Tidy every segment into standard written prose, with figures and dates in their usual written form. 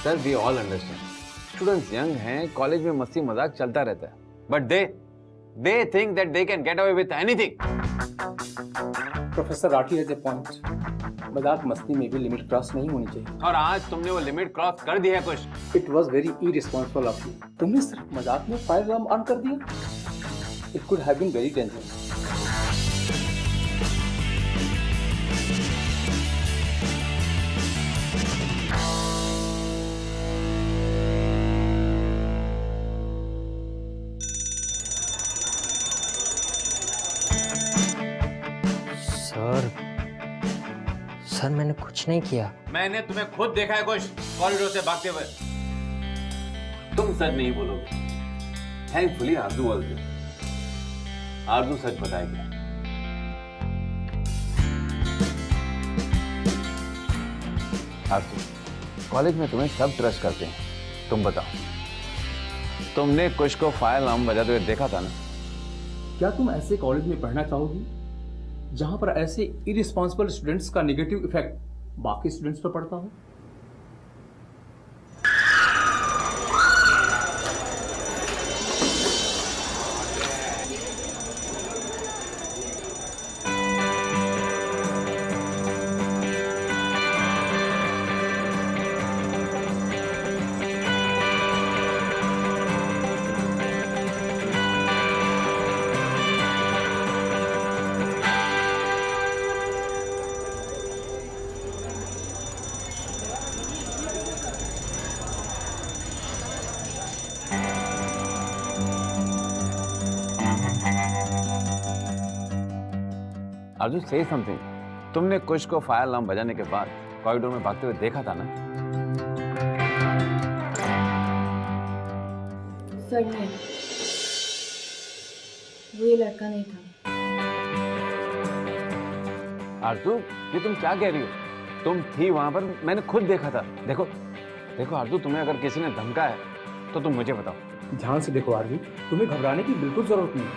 Sir we all understand, students young हैं, college में मस्ती मजाक चलता रहता है, but they think that they can get away with anything. Professor Rathi has a point, मजाक मस्ती में भी लिमिट क्रॉस नहीं होनी चाहिए। और आज तुमने वो लिमिट क्रॉस कर दी है कुछ। It was very irresponsible of you. तुमने सिर्फ मजाक में फायर अलार्म ऑन कर दिया। It could have been very dangerous. Sir मैंने कुछ नहीं किया। मैंने तुम्हें खुद देखा है कुछ कॉरिडोर से भागते हुए। तुम सच नहीं बोलोगे। Thankfully Aarzoo was there. आरजू सच बताएगी। आरजू, कॉलेज में तुम्हें सब ट्रस्ट करते हैं, तुम बताओ, तुमने कुछ को फायर अलार्म बजाते हुए देखा था ना? क्या तुम ऐसे कॉलेज में पढ़ना चाहोगी जहां पर ऐसे इररिस्पॉन्सिबल स्टूडेंट्स का नेगेटिव इफेक्ट बाकी स्टूडेंट्स पर पड़ता हो? आरजू से समथिंग। तुमने कुछ को फायर अलार्म बजाने के बाद कॉरिडोर में भागते हुए देखा था ना? सर नहीं, वो ये लड़का नहीं था। आरजू, ये तुम क्या कह रही हो? तुम थी वहां पर, मैंने खुद देखा था। देखो देखो आरजू, तुम्हें अगर किसी ने धमका है तो तुम मुझे बताओ। ध्यान से देखो आरजू, तुम्हें घबराने की बिल्कुल जरूरत नहीं।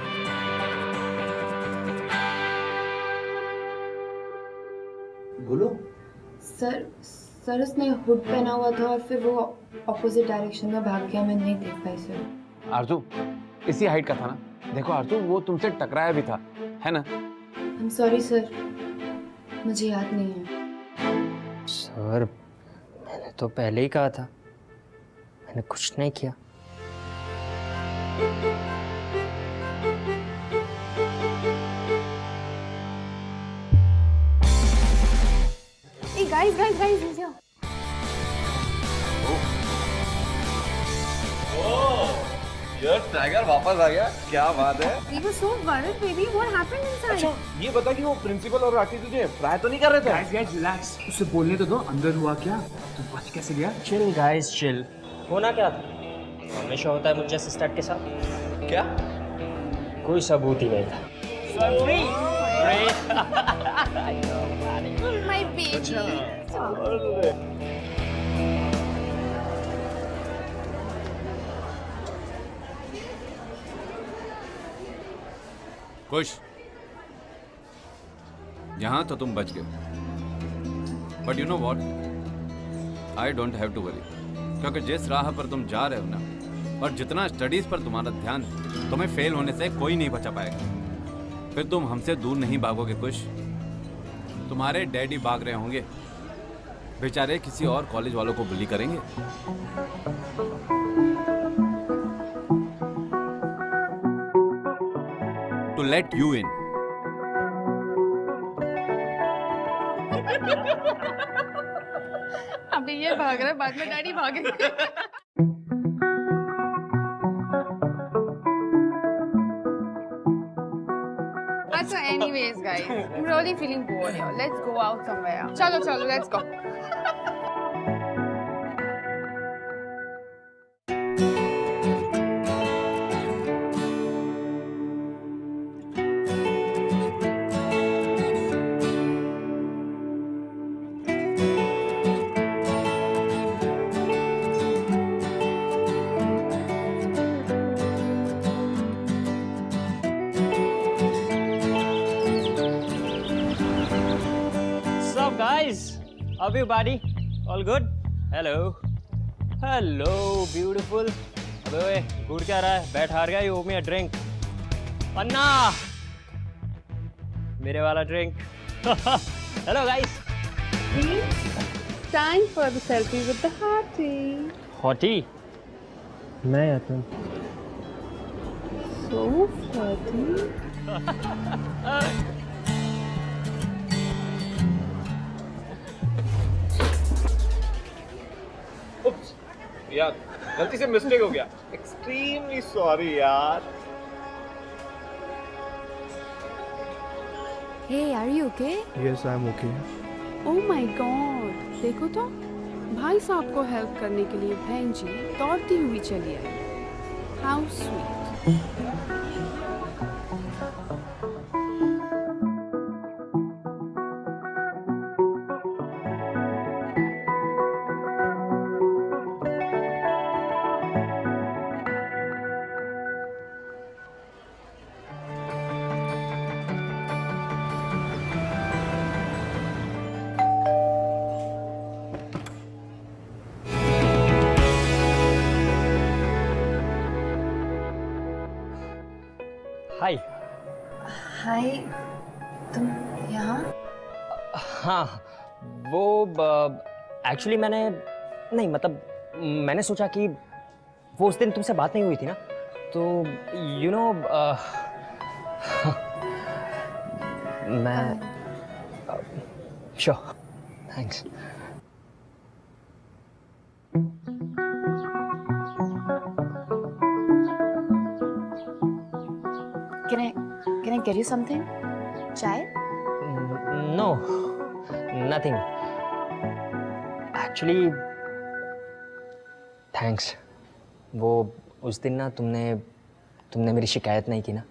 बोलो। सर उसने हुड पहना हुआ था और फिर वो ऑपोजिट डायरेक्शन में भाग गया, मैं नहीं देख पाई सर। आरजू इसी हाइट का था ना? देखो आरजू, वो तुमसे टकराया भी था, है ना? आई एम सॉरी सर, मुझे याद नहीं है। सर मैंने तो पहले ही कहा था, मैंने कुछ नहीं किया। गाइस यार टाइगर वापस आ गया, क्या बात है? We were so worried, baby. What happened inside? अच्छा ये बता कि वो प्रिंसिपल और राठी तुझे फ्राई तो नहीं कर रहे थे? गाइस रिलैक्स, उसे बोलने तो दो, अंदर हुआ क्या? तू बच कैसे गया? Chill guys chill. होना क्या था? हमेशा होता है मुझे सिस्टर के साथ। क्या? कोई सबूत ही नहीं था। My baby. खुश, यहां तो तुम बच गए, but you know what, I don't have to worry, क्योंकि जिस राह पर तुम जा रहे हो ना, और जितना स्टडीज पर तुम्हारा ध्यान, तुम्हें फेल होने से कोई नहीं बचा पाएगा। फिर तुम हमसे दूर नहीं भागोगे खुश। तुम्हारे डैडी भाग रहे होंगे, बेचारे किसी और कॉलेज वालों को बुली करेंगे। To let you in. अभी ये भाग रहा है, बाद में डैडी भागेंगे। अच्छा, anyways, guys, I'm really feeling bored here. Let's go out somewhere. चलो, let's go. Everybody, all good? Hello. Hello beautiful. अबे ओए, गुड़ क्या रहा है? बैठ हार गया, यू ओव मी अ ड्रिंक। अन्ना, मेरे वाला drink. Hello guys. Time for the selfie with the hottie. Hottie? मैं या तुम? So flirty. यार गलती से मिस्टेक हो गया, एक्सट्रीमली सॉरी यार। Hey, are you okay? Yes I am okay. Oh my God! देखो तो, भाई साहब को हेल्प करने के लिए बहन जी दौड़ती हुई चली आई। How sweet. हाय। हाय, तुम यहाँ? हाँ, वो एक्चुअली मैंने सोचा कि वो उस दिन तुमसे बात नहीं हुई थी ना, तो यू नो मैं sure, thanks. Can I get you something? Chai? No, nothing. Actually thanks. वो उस दिन ना तुमने मेरी शिकायत नहीं की ना,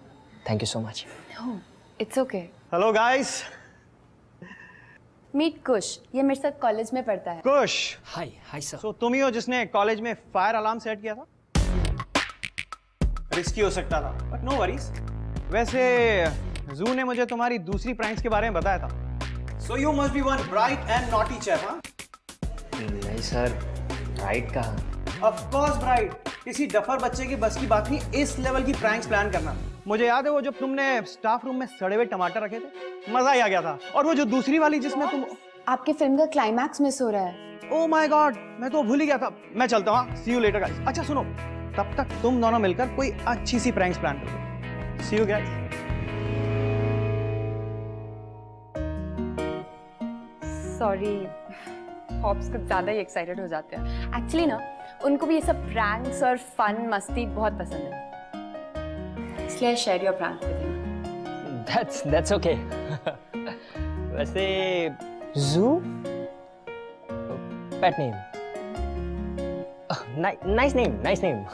thank you so much. No, it's okay. Hello guys. Meet कुश, ये मेरे साथ कॉलेज में पढ़ता है। कुश, हाय सर। तो तुम ही हो जिसने कॉलेज में फायर अलार्म सेट किया था? रिस्की हो सकता था, बट नो वरीज। वैसे जू ने मुझे तुम्हारी दूसरी प्रैंक्स के बारे में बताया था। So you must be one bright and naughty chap, हाँ? नहीं सर, राइट कहा। Of course bright. किसी डफर बच्चे की बस की बात नहीं इस लेवल की प्रैंक्स प्लान करना। मुझे याद है वो जब तुमने स्टाफ रूम में सड़े हुए टमाटर रखे थे, मजा ही आ गया था। और वो जो दूसरी वाली जिसमें तुम, आपके फिल्म का क्लाइमैक्स मिस हो रहा है। ओह माय गॉड, मैं तो भूल ही गया था। मैं चलता हूँ, सी यू लेटर गाइस। अच्छा सुनो, तब तक तुम दोनों मिलकर कोई अच्छी सी प्रैंक्स प्लान करो। सी यू गाइस। सॉरी, हॉप्स कुछ ज़्यादा ही एक्साइटेड हो जाते हैं। एक्चुअली ना, उनको भी ये सब प्रैंक्स और फन मस्ती बहुत पसंद है, इसलिए share your prank with him. That's okay. वैसे जू पेट नेम, नाइस नेम।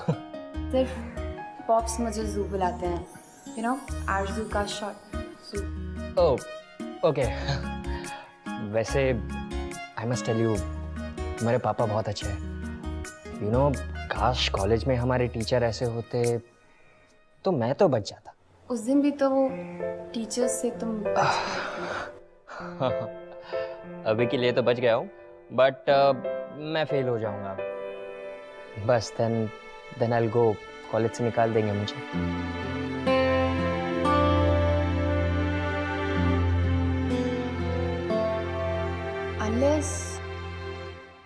सिर्फ पॉप्स मुझे जू बुलाते हैं, यू नो, आरजू का शॉर्ट जू। Oh okay. वैसे आई मस्ट टेल यू, मेरे पापा बहुत अच्छे हैं। यू नो, काश कॉलेज में हमारे टीचर ऐसे होते तो मैं तो बच जाता। उस दिन भी तो वो टीचर्स से तुम बच गए थे। अभी के लिए तो बच गया हूँ, बट मैं फेल हो जाऊंगा बस। Then I will go, college से निकाल देंगे मुझे।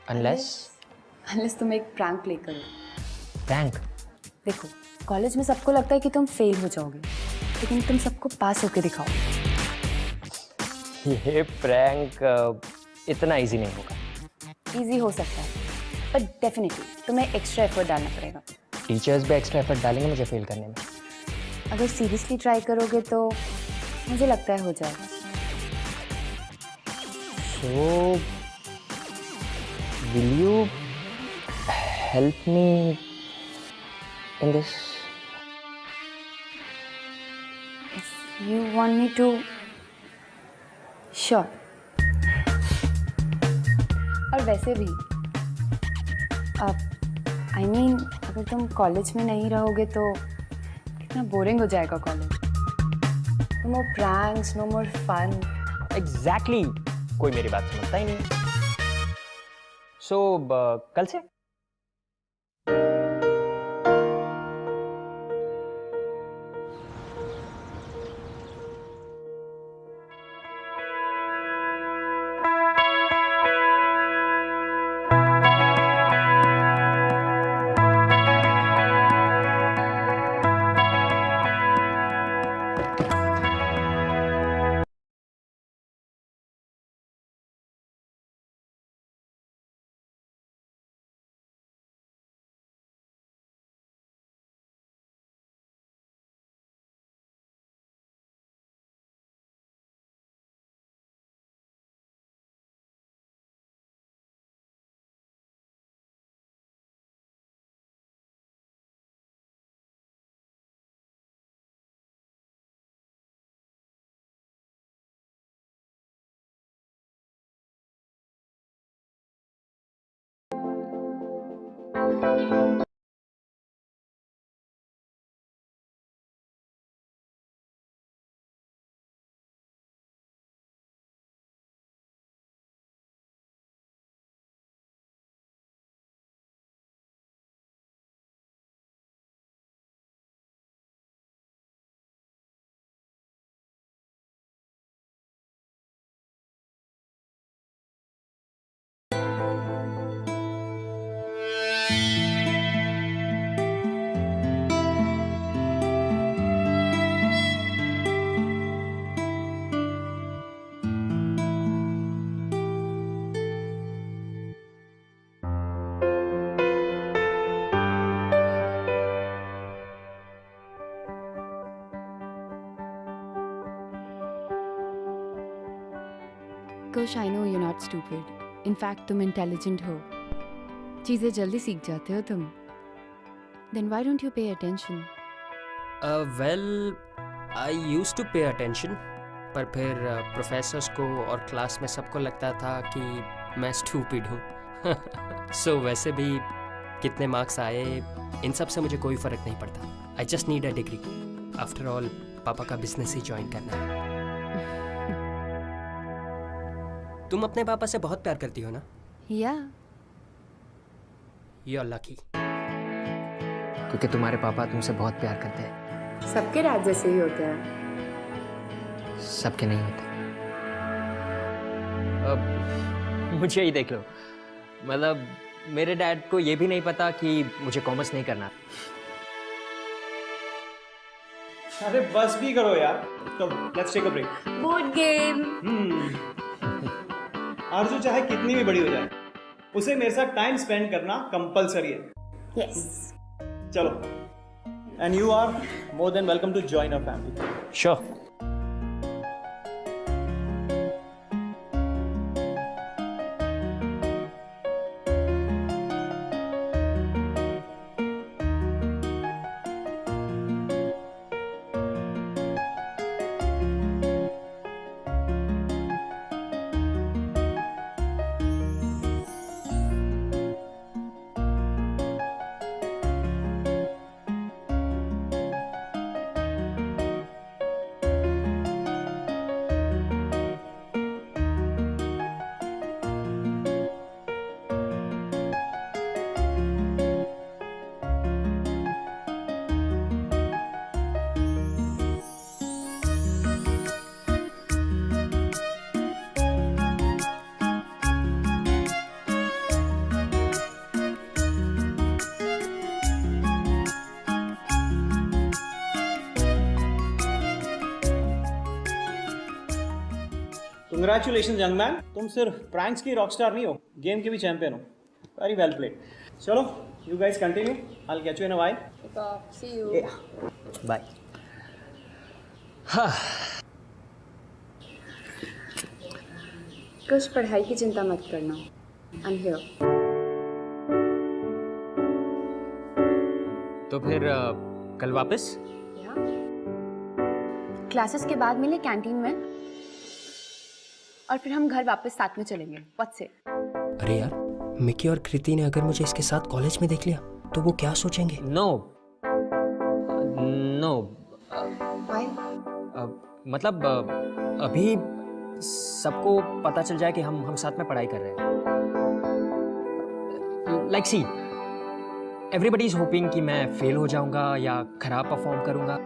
अनलेस तुम एक प्रैंक प्ले करो। प्रैंक? देखो, कॉलेज में सबको लगता है कि तुम फेल हो जाओगे, लेकिन तुम सबको पास होके दिखाओ। ये प्रैंक इतना इजी नहीं होगा। इजी हो सकता है, पर डेफिनेटली तुम्हें एक्स्ट्रा एफर्ट डालना पड़ेगा। टीचर्स भी एक्स्ट्रा एफर्ट डालेंगे मुझे फेल करने में। अगर सीरियसली ट्राई करोगे तो मुझे लगता है हो जाएगा। So, will you help me in this? If you want me to, sure. और वैसे भी I mean, अगर तुम कॉलेज में नहीं रहोगे तो कितना बोरिंग हो जाएगा college. No more pranks, no more fun. Exactly. कोई मेरी बात समझता ही नहीं। So, कल से Kush, I know you're not stupid. In fact, तुम intelligent हो. चीजें जल्दी सीख जाते हो तुम. Then why don't you pay attention? Well, I used to pay attention, पर फिर प्रोफेसर्स को और क्लास में सबको लगता था कि मैं स्टूपिड हूँ. So वैसे भी कितने मार्क्स आए इन सब से मुझे कोई फ़र्क नहीं पड़ता. I just need a degree. After all, पापा का बिजनेस ही ज्वाइन करना है. तुम अपने पापा से बहुत प्यार करती हो ना? Yeah. You're lucky. क्योंकि तुम्हारे पापा तुमसे बहुत प्यार करते हैं. सबके राज जैसे ही होते हैं. सबके नहीं होते. अब मुझे ही देख लो. मतलब मेरे डैड को ये भी नहीं पता कि मुझे कॉमर्स नहीं करना. अरे बस भी करो यार. तो let's take a break. Board game. Arzoo चाहे कितनी भी बड़ी हो जाए, उसे मेरे साथ टाइम स्पेंड करना कंपलसरी है. यस. चलो. And you are more than welcome to join our family. Sure. Congratulation young man. तुम सिर्फ प्रैंक्स की रॉकस्टार नहीं हो, गेम के भी चैंपियन हो. Very well played. चलो, you guys continue. I will catch you in a while. See you. Bye. कुछ पढ़ाई की चिंता मत करना. I'm here. तो फिर कल वापस? क्लासेस के बाद मिले कैंटीन में और फिर हम घर वापस साथ में चलेंगे. What's it? अरे यार, मिकी और कृति ने अगर मुझे इसके साथ कॉलेज में देख लिया तो वो क्या सोचेंगे? No no. Why? मतलब अभी सबको पता चल जाए कि हम साथ में पढ़ाई कर रहे हैं. Like see, everybody is hoping कि मैं फेल हो जाऊंगा या खराब परफॉर्म करूंगा,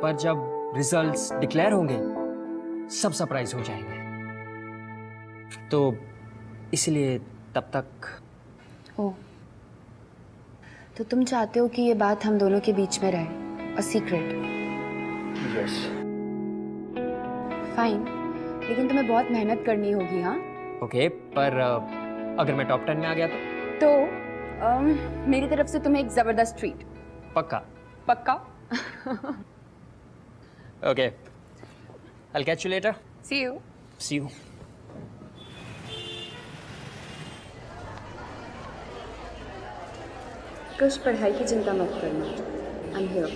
पर जब रिजल्ट्स डिक्लेयर होंगे सब सरप्राइज हो जाएंगे। तो इसलिए तब तक। ओह, तो तुम चाहते हो कि ये बात हम दोनों के बीच में रहे, अ सीक्रेट? यस। फाइन, लेकिन तुम्हें बहुत मेहनत करनी होगी। हाँ ओके, पर अगर मैं टॉप 10 में आ गया तो मेरी तरफ से तुम्हें एक जबरदस्त ट्रीट। पक्का? पक्का। Okay, I'll catch you later. See you. See you. कुछ पढ़ाई की चिंता मत करना, I'm here.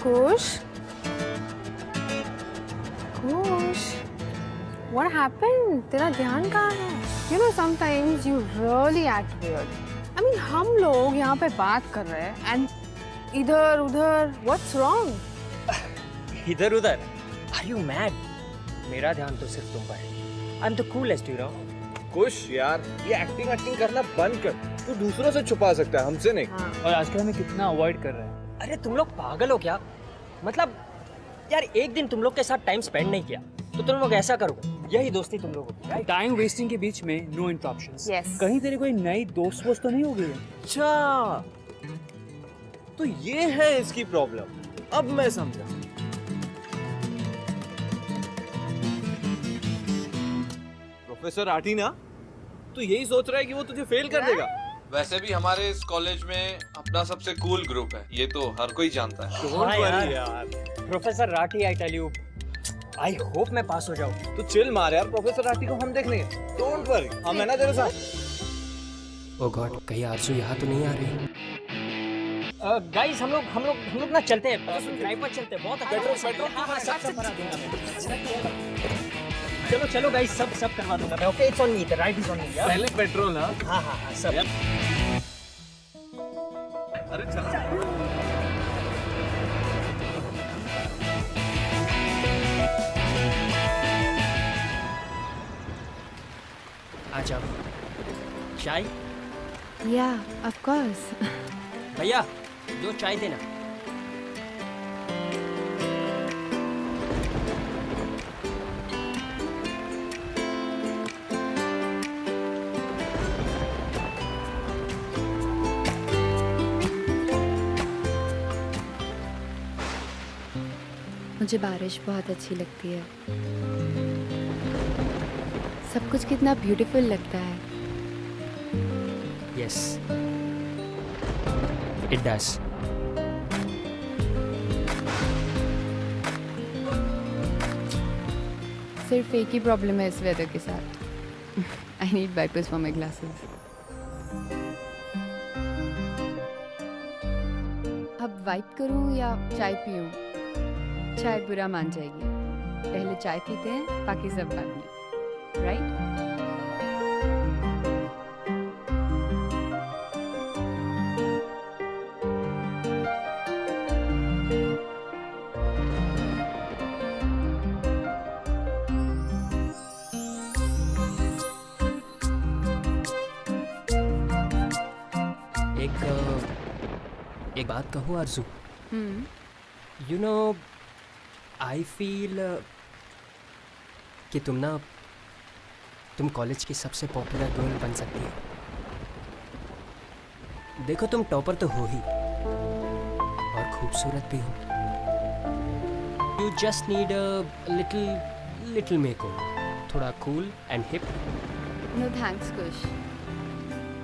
Kush? Kush? What happened? तेरा ध्यान कहाँ है? You know sometimes you really act weird. I mean हम लोग यहाँ पे बात कर रहे हैं and इधर उधर what's wrong? इधर उधर? Are you mad? मेरा ध्यान तो सिर्फ तुम पर है। I'm the coolest, you know. कुश यार, ये एक्टिंग करना बंद कर। तू दूसरों से छुपा सकता है, हमसे नहीं। हाँ. और आजकल हमें कितना अवॉइड कर रहे हैं। अरे तुम लोग पागल हो क्या? मतलब यार एक दिन तुम लोग के साथ टाइम स्पेंड नहीं किया तो तुम लोग ऐसा करोगे? यही दोस्ती तुम लोगों की, राइट? टाइम वेस्टिंग के बीच में नो इंटरप्शंस। Yes. कहीं तेरे कोई नई दोस्त तो नहीं हो गई? अच्छा, तो ये है इसकी प्रॉब्लम। अब मैं समझा। प्रोफेसर राठी ना, तू यही सोच रहा है कि वो तुझे फेल कर देगा? वैसे भी हमारे इस कॉलेज में अपना सबसे कूल ग्रुप है, ये तो हर कोई जानता है। हाँ यार, professor Rathi, I tell you, I hope मैं पास हो जाऊं। तू चिल मार यार, प्रोफेसर राठी को हम देख लेंगे। डोंट वरी, हम है ना तेरे साथ। ओह गॉड, कहीं आरजू यहाँ तो नहीं आ रही? गाइस हम लोग ना चलते हैं, ड्राइव पर चलते हैं। बहुत अच्छा। हाँ, सब चलो चलो गाइस, सब करवा दूंगा मैं। Okay, it's on me, the ride is on me. पहले पेट्रोल ना। हाँ सब। अरे चल। आ जाओ। चाय? Yeah, of course. भैया 2 चाय देना। मुझे बारिश बहुत अच्छी लगती है। सब कुछ कितना ब्यूटीफुल लगता है। Yes, it does. सिर्फ एक ही प्रॉब्लम है इस वेदर के साथ। I need wipers for my glasses. अब वाइप करूं या चाय पीऊं? चाय बुरा मान जाएगी। पहले चाय पीते हैं, बाकी सब बाद में, राइट? एक बात कहूँ आरजू? यू नो, आई फील कि तुम कॉलेज की सबसे पॉपुलर गर्ल बन सकती है। देखो तुम टॉपर तो हो ही और खूबसूरत भी हो। You just need a little makeover, थोड़ा cool and hip. No thanks Kush.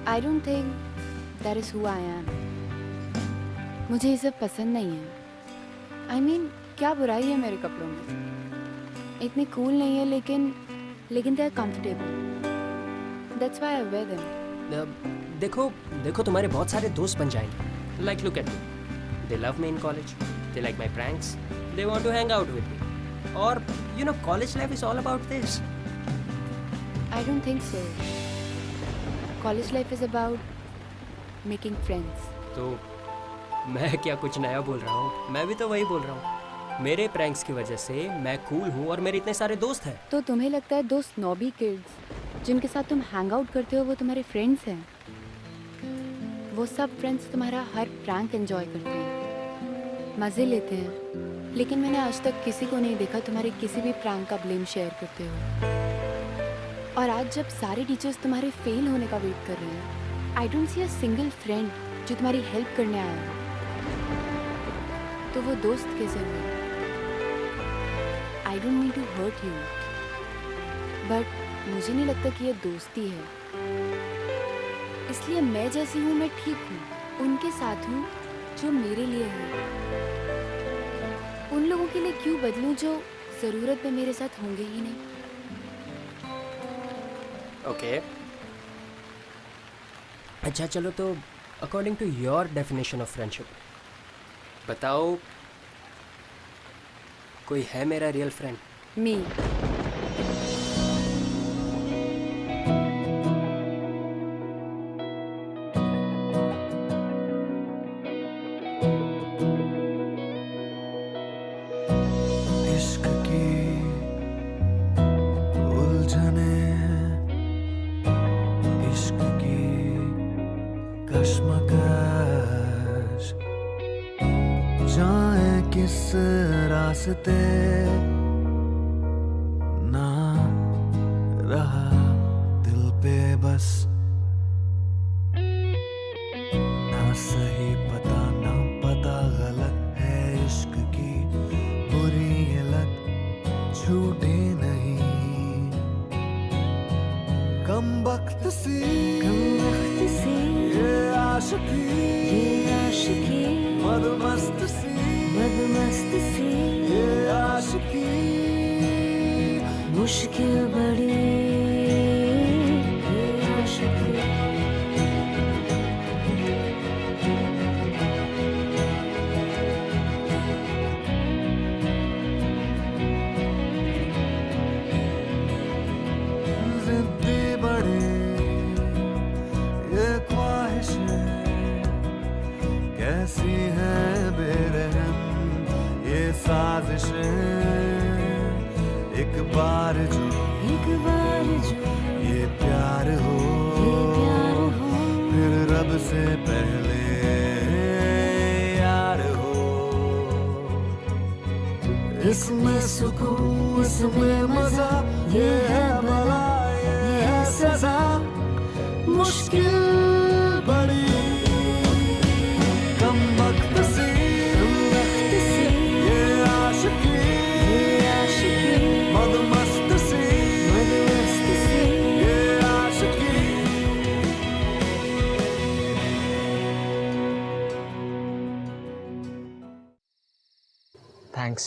I don't think that is who I am. मुझे ये सब पसंद नहीं है। आई मीन क्या बुराई है मेरे कपड़ों में? इतने कूल नहीं है लेकिन they are comfortable. That's why I wear them. देखो तुम्हारे बहुत सारे दोस्त बन जाएंगे। Like look at me, they love me in college, they like my pranks, they want to hang out with me. और you know college life is all about this. I don't think so. College life is about making friends. तो मैं क्या कुछ नया बोल रहा हूँ? मैं भी तो वही बोल रहा हूँ। मेरे प्रैंक्स की वजह से मैं कूल हूँ और मेरे इतने सारे दोस्त हैं। तो तुम्हें लगता है दोस्त नॉबी किड्स जिनके साथ तुम हैंग आउट करते हो वो तुम्हारे फ्रेंड्स हैं। वो सब फ्रेंड्स तुम्हारा हर प्रैंक एंजॉय करते हैं, मज़े लेते हैं, लेकिन मैंने आज तक किसी को नहीं देखा तुम्हारे किसी भी प्रैंक का ब्लेम शेयर करते हो। और आज जब सारे टीचर्स तुम्हारे फेल होने का वेट कर रहे हैं, I don't see a single friend जो तुम्हारी हेल्प करने आया है। तो वो दोस्त कैसे हुए? I don't mean to hurt you, but मुझे नहीं लगता कि ये दोस्ती है। इसलिए मैं जैसी हूँ मैं ठीक हूँ, उनके साथ हूँ जो मेरे लिए है। उन लोगों के लिए क्यों बदलूं जो ज़रूरत में मेरे साथ होंगे ही नहीं। ओके अच्छा चलो, तो according to your definition of friendship बताओ, कोई है मेरा रियल फ्रेंड? मी। इश्क की उलझने, इश्क की कश्मकश, जाए किस रास्ते ना रहा दिल पे बस, ना सही पता ना पता गलत है इश्क की बुरी ये लत छूटे नहीं। कम वक्त सी ये आशिकी मदमस्त सी ये आशिकी मुश्किल बड़ी ये आशिकी। जिद्दी बड़ी ये ख्वाहिशें कैसी हैं बेरहम ये साजिशें। एक बार जो ये प्यार हो फिर रब से पहले यार हो। इसमें सुकून इसमें मजा ये है भला ये है सजा मुश्किल बड़ी। कम वक्त सी ये आशिकी मदमस्त सी ये आशिकी। थैंक्स।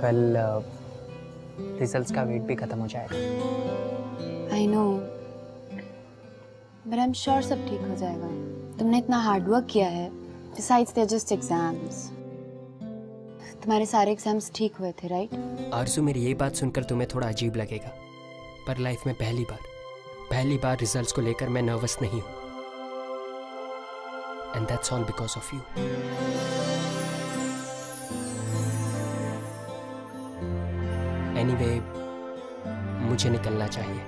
कल रिजल्ट्स का वेट भी खत्म हो जाएगा। I know, but I am sure सब ठीक हो जाएगा। तुमने इतना हार्ड वर्क किया है। Besides, they're just exams. तुम्हारे सारे एग्जाम्स ठीक हुए थे, राइट? आरज़ू, मेरी ये बात सुनकर तुम्हें थोड़ा अजीब लगेगा, पर लाइफ में पहली बार रिजल्ट्स को लेकर मैं नर्वस नहीं हूँ। And that's all because of you. Anyway, मुझे निकलना चाहिए।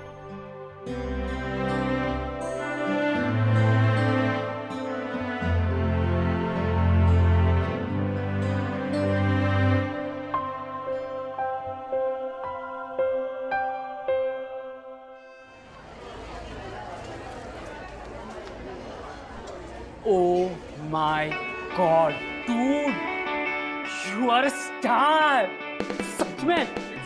Oh my God, dude, you are a star. सच में?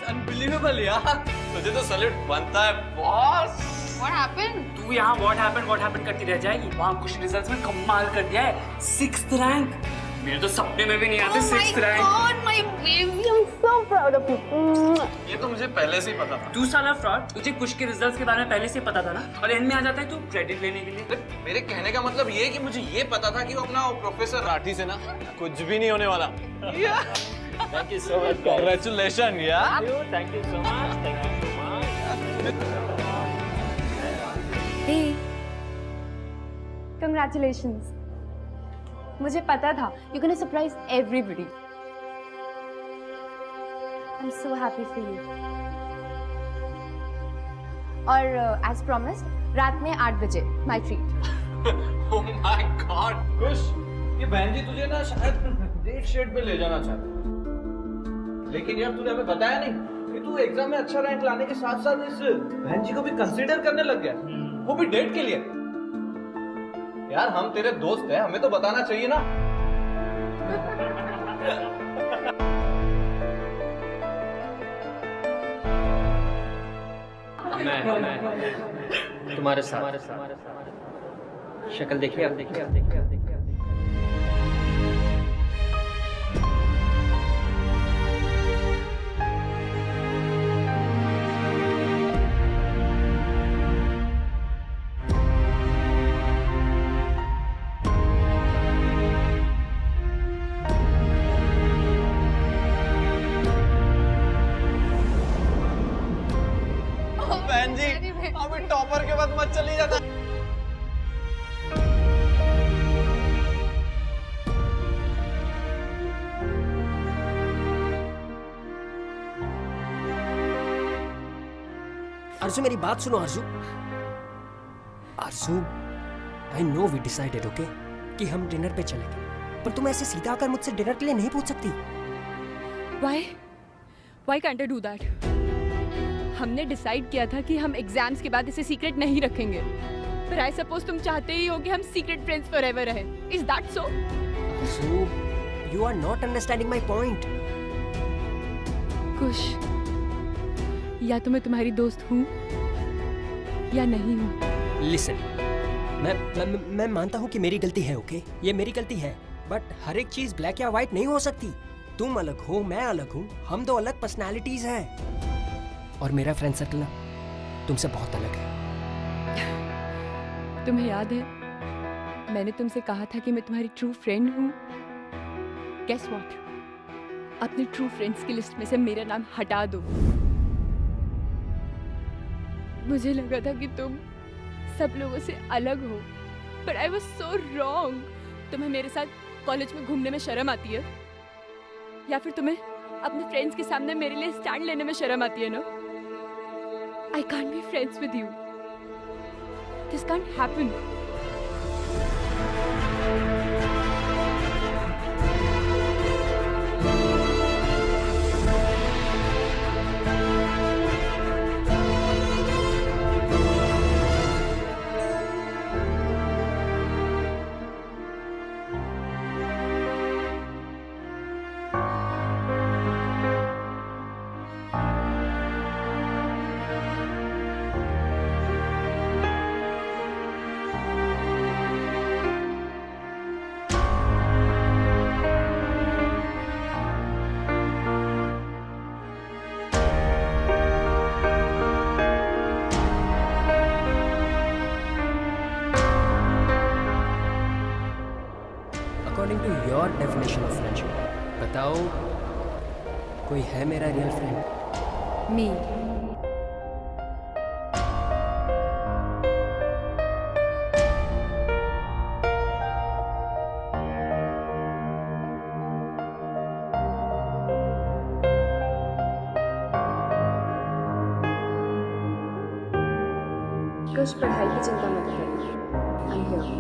अनबिलीवेबल यार, तुझे तो सैल्यूट बनता है बॉस। What happened? तू यहाँ what happened करती रह जाएगी। वहाँ कुछ रिजल्ट्स में कमाल कर दिया है, 6th रैंक। मेरे तो सपने में भी नहीं आते 6th rank. Oh my baby, I'm so proud of you. ये तो मुझे पहले से ही पता था। तू साला फ्रॉड, तुझे कुछ के रिजल्ट्स के बारे में पहले से पता था ना, और एंड में आ जाता है तू क्रेडिट लेने के लिए। मेरे कहने का मतलब ये है कि मुझे ये पता था कि वो अपना प्रोफेसर राठी से ना कुछ भी नहीं होने वाला। Thank you so much. Congratulations यार। Thank you so much. Hey, congratulations. मुझे पता था you're gonna surprise everybody. I'm so happy for you. और as promised, रात में 8 बजे my treat. Oh my God, खुश। ये बहन जी तुझे ना शायद डेट शेट पे ले जाना चाहती, लेकिन यार तूने हमें बताया नहीं कि तू एग्जाम में अच्छा रैंक लाने के साथ साथ इस बहन जी को भी कंसीडर करने लग गया, वो भी डेट के लिए। यार हम तेरे दोस्त हैं, हमें तो बताना चाहिए ना। मैं तुम्हारे साथ शक्ल देखिए, अब देखिए, अब देखिए, अब देखिए, अब देखिए। बहन जी अभी टॉपर के बाद मत चली जाना। अर्जु मेरी बात सुनो Arju. Arju I know we decided okay कि हम डिनर पे चलेंगे, पर तुम ऐसे सीधा आकर मुझसे डिनर के लिए नहीं पूछ सकती। Why can't I do that? हमने डिसाइड किया था कि हम एग्जाम्स के बाद इसे सीक्रेट नहीं रखेंगे, पर आई सपोज तुम चाहते ही हो कि हम सीक्रेट फ्रेंड्स फॉरएवर रहें। Is that so? Arju, you are not understanding my point. कुश, या तो मैं तुम्हारी दोस्त हूँ या नहीं हूँ। लिसन, मैं मानता हूँ कि मेरी गलती है ओके, ये मेरी गलती है, बट हर एक चीज ब्लैक या व्हाइट नहीं हो सकती। तुम अलग हो, मैं अलग हूँ, हम दो अलग पर्सनालिटीज हैं। और मेरा फ्रेंड सर्कल ना तुमसे बहुत अलग है। तुम्हें याद है मैंने तुमसे कहा था कि मैं तुम्हारी ट्रू फ्रेंड हूँ? Guess what? अपने ट्रू फ्रेंड्स की लिस्ट में से मेरा नाम हटा दो। मुझे लगा था कि तुम सब लोगों से अलग हो, but I was so wrong. तुम्हें मेरे साथ कॉलेज में घूमने में शर्म आती है, या फिर तुम्हें अपने फ्रेंड्स के सामने मेरे लिए स्टैंड लेने में शर्म आती है ना? I can't be friends with you. This can't happen. According to your definition of friendship, बताओ कोई है मेरा रियल फ्रेंड? Me. कुछ पढ़ाई की चिंता मत करो। I'm here.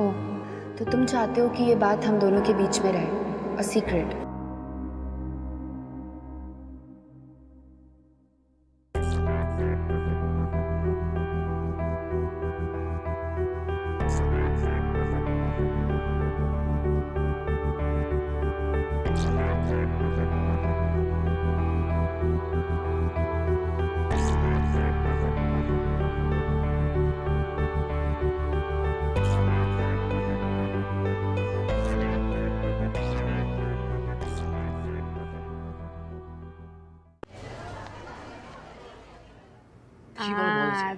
ओह, तो तुम चाहते हो कि ये बात हम दोनों के बीच में रहे, a secret.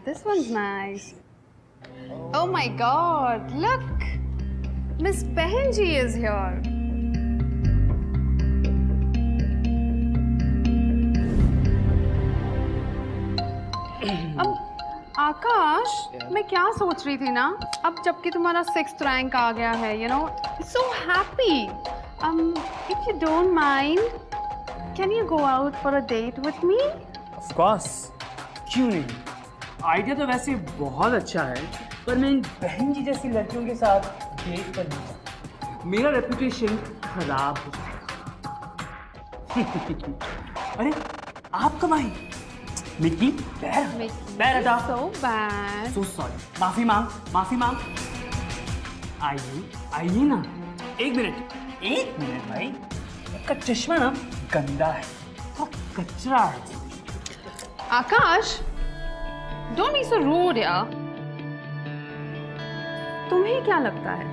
this one's nice. Oh my God! Look, Miss Behenji is here. आकाश, मैं क्या सोच रही थी ना, अब जबकि तुम्हारा 6th रैंक आ गया है, you know, so happy. If you don't mind, can you go out for a date with me? Of course. क्यों नहीं? आइडिया तो वैसे बहुत अच्छा है, पर मैं इन बहन जी जैसी लड़कियों के साथ डेट पर नहीं जाता। मेरा रेपुटेशन खराब हो जाएगा। अरे, आप कब आई? मिकी, पैर हटा। So bad. So sorry. माफी मांग। आइए ना। एक मिनट भाई। आपका चश्मा ना गंदा है, तो कचरा है। आकाश, don't be so rude यार। तुम्हें क्या लगता है,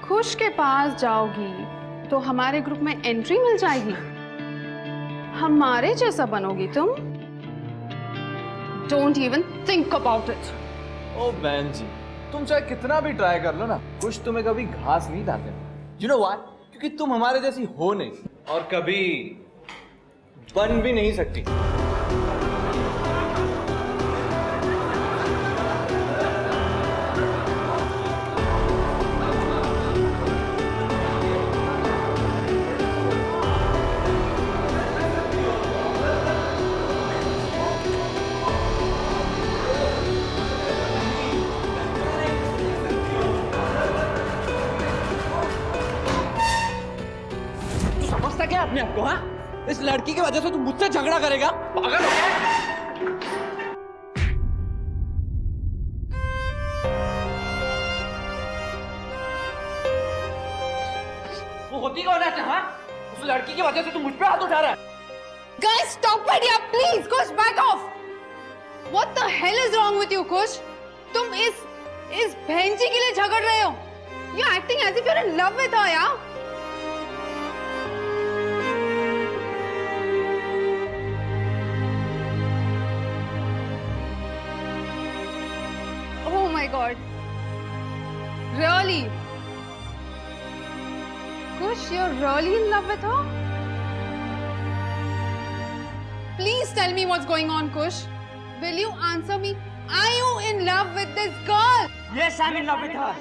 खुश के पास जाओगी तो हमारे ग्रुप में एंट्री मिल जाएगी? हमारे जैसा बनोगी तुम? Don't even think about it. ओ बहन जी, तुम चाहे कितना भी ट्राई कर लो ना, कुछ तुम्हें कभी घास नहीं डालते। You know why? क्योंकि तुम हमारे जैसी हो नहीं और कभी बन भी नहीं सकती। क्या अपने आपको? हाँ, इस लड़की की वजह से तू मुझसे झगड़ा करेगा? पागल हो गया? वो होती कौन है? हाँ, उस लड़की की वजह से तू मुझ पे हाथ उठा रहा है। Guys, stop it here, please. Kush, back off. What the hell is wrong with you, Kush? तुम इस बहनजी के लिए झगड़ रहे हो? You're acting as if you're in love with her, यार। Oh my God. Really? Kush, you're really in love with her? Please tell me what's going on, Kush. Will you answer me? Are you in love with this girl? Yes, I'm in love with her.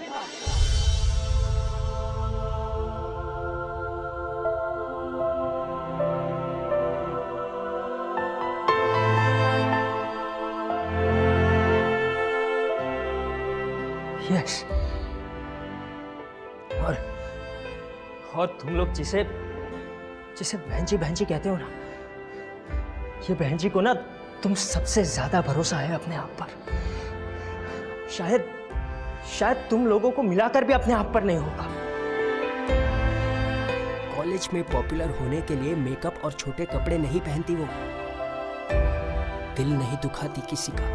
Yes. और तुम लोग जिसे बहन जी कहते हो ना, ये बहन जी को ना तुम सबसे ज्यादा भरोसा है अपने आप पर। शायद तुम लोगों को मिलाकर भी अपने आप पर नहीं होगा। कॉलेज में पॉपुलर होने के लिए मेकअप और छोटे कपड़े नहीं पहनती वो, दिल नहीं दुखाती किसी का।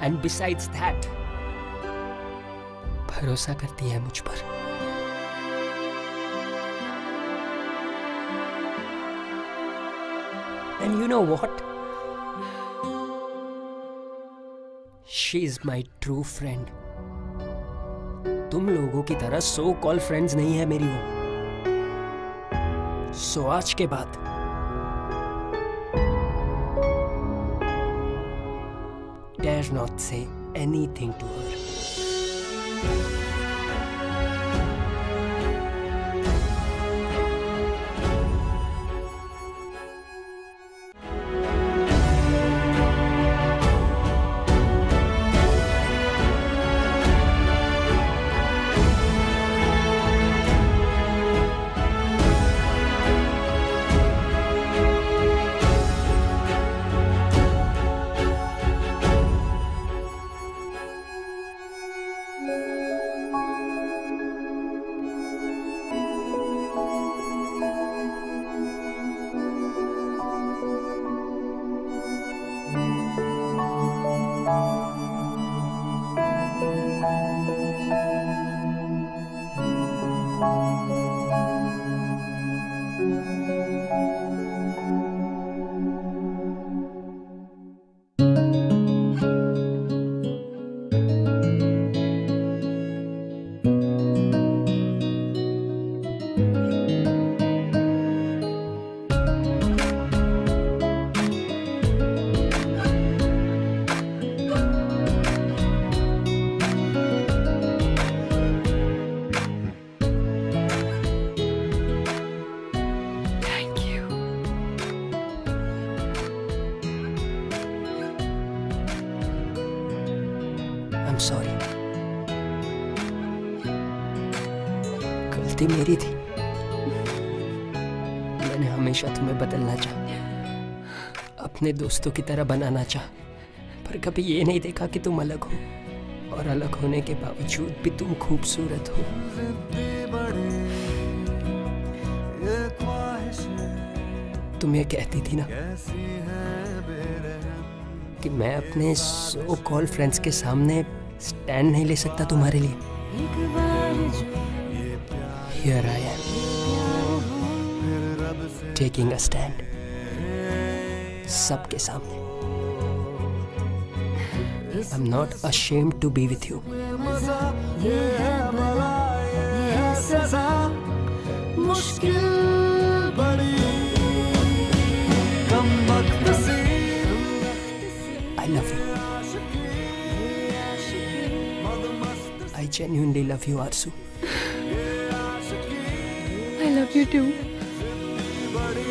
एंड बिसाइड्स दैट भरोसा करती है मुझ पर। And you know what? She is my true friend. तुम लोगों की तरह सो कॉल फ्रेंड्स नहीं है मेरी वो। सो आज के बाद dare not say anything to her. गलती मेरी थी। मैंने हमेशा तुम्हें बदलना चाहा, अपने दोस्तों की तरह बनाना चाहा, पर कभी ये नहीं देखा कि तुम अलग हो, और अलग होने के बावजूद भी तुम खूबसूरत हो। तुम ये कहती थी ना कि मैं अपने सो कॉल फ्रेंड्स के सामने स्टैंड नहीं ले सकता तुम्हारे लिए। Here I am, taking a stand, सबके सामने। I'm not ashamed to be with you. मुश्किल बड़ी कम वक्त से I love you. I genuinely love you, Arzu. I love you too. बड़ी